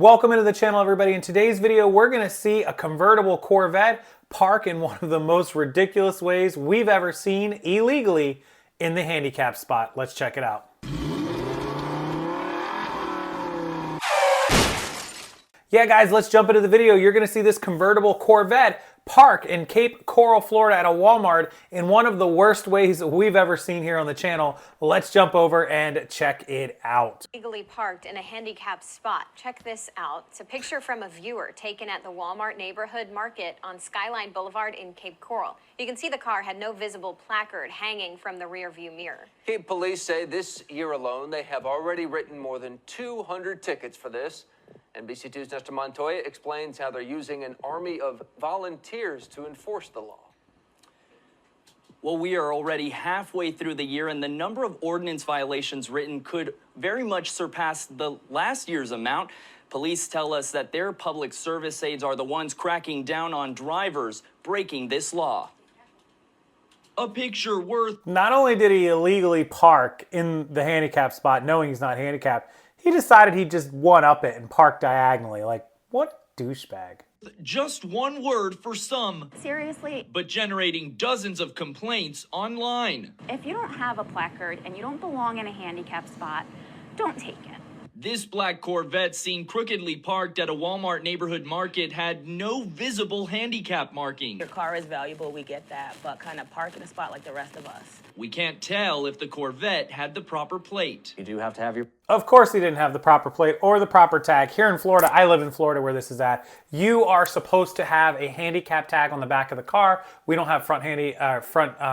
Welcome into the channel, everybody. In today's video, we're going to see a convertible Corvette park in one of the most ridiculous ways we've ever seen illegally in the handicap spot. Let's check it out. Yeah, guys, let's jump into the video. You're going to see this convertible Corvette park in Cape Coral, Florida at a Walmart in one of the worst ways we've ever seen here on the channel. Let's jump over and check it out. Legally parked in a handicap spot. Check this out. It's a picture from a viewer taken at the Walmart neighborhood market on Skyline Boulevard in Cape Coral. You can see the car had no visible placard hanging from the rear view mirror. Cape police say this year alone they have already written more than 200 tickets for this. NBC2's Nestor Montoya explains how they're using an army of volunteers to enforce the law. Well, we are already halfway through the year, and the number of ordinance violations written could very much surpass the last year's amount. Police tell us that their public service aides are the ones cracking down on drivers breaking this law. A picture worth... Not only did he illegally park in the handicap spot knowing he's not handicapped, he decided he'd just one-up it and park diagonally. Like, what douchebag. Just one word for some. Seriously? But generating dozens of complaints online. If you don't have a placard and you don't belong in a handicap spot, don't take it. This black Corvette seen crookedly parked at a Walmart neighborhood market had no visible handicap marking. Your car is valuable, we get that, but kind of park in a spot like the rest of us. We can't tell if the Corvette had the proper plate. You do have to have your... Of course he didn't have the proper plate or the proper tag. Here in Florida, I live in Florida where this is at, you are supposed to have a handicap tag on the back of the car. We don't have front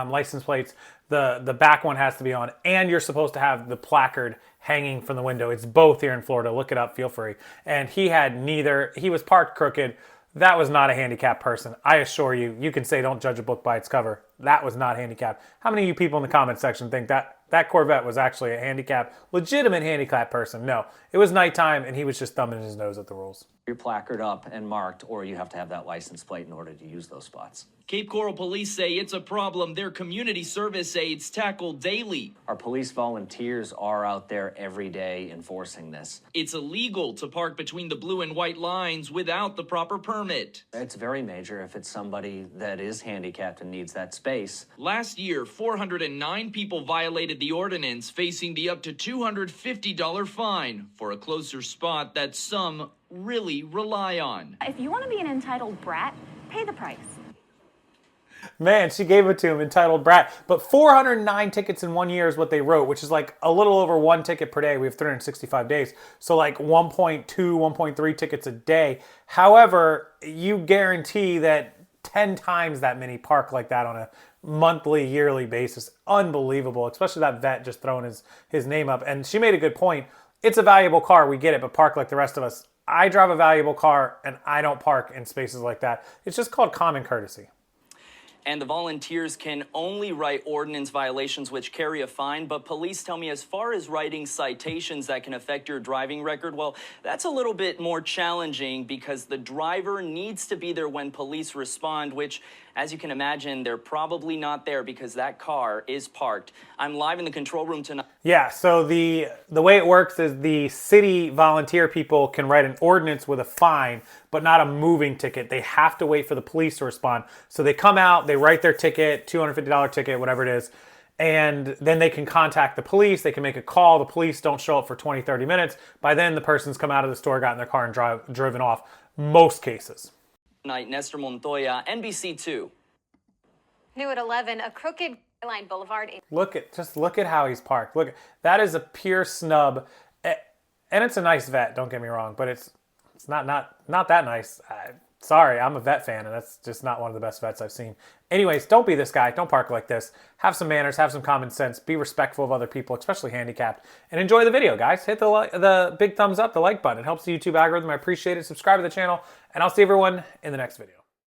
license plates. The back one has to be on, and you're supposed to have the placard hanging from the window. It's both here in Florida. Look it up, feel free. And he had neither. He was parked crooked. That was not a handicapped person. I assure you, you can say don't judge a book by its cover. That was not handicapped. How many of you people in the comment section think that Corvette was actually a handicapped, legitimate handicapped person? No, it was nighttime and he was just thumbing his nose at the rules. your placard up and marked, or you have to have that license plate in order to use those spots. Cape Coral police say it's a problem their community service aides tackle daily. Our police volunteers are out there every day enforcing this. It's illegal to park between the blue and white lines without the proper permit. It's very major if it's somebody that is handicapped and needs that space. Last year, 409 people violated the ordinance, facing the up to $250 fine for a closer spot that some really rely on. If you want to be an entitled brat, pay the price. Man, she gave it to him, entitled brat. But 409 tickets in 1 year is what they wrote, which is like a little over one ticket per day. We have 365 days. So like 1.2, 1.3 tickets a day. However, you guarantee that 10 times that many park like that on a monthly, yearly basis. Unbelievable, especially that vet just throwing his name up. And she made a good point. It's a valuable car, we get it, but park like the rest of us. I drive a valuable car and I don't park in spaces like that. It's just called common courtesy. And the volunteers can only write ordinance violations which carry a fine, but police tell me as far as writing citations that can affect your driving record, well, that's a little bit more challenging because the driver needs to be there when police respond, which, as you can imagine, they're probably not there because that car is parked. I'm live in the control room tonight. Yeah, so the way it works is the city volunteer people can write an ordinance with a fine, but not a moving ticket. They have to wait for the police to respond. So they come out, they write their ticket, $250 ticket, whatever it is, and then they can contact the police. They can make a call. The police don't show up for 20, 30 minutes. By then, the person's come out of the store, got in their car, and driven off, most cases. Nestor Montoya, NBC2. New at 11, a crooked Skyline Boulevard. Just look at how he's parked. Look, that is a pure snub, and it's a nice vet. Don't get me wrong, but it's not that nice. Sorry, I'm a vet fan, and that's just not one of the best vets I've seen. Anyways, don't be this guy. Don't park like this. Have some manners. Have some common sense. Be respectful of other people, especially handicapped. And enjoy the video, guys. Hit the big thumbs up, the like button. It helps the YouTube algorithm. I appreciate it. Subscribe to the channel, and I'll see everyone in the next video.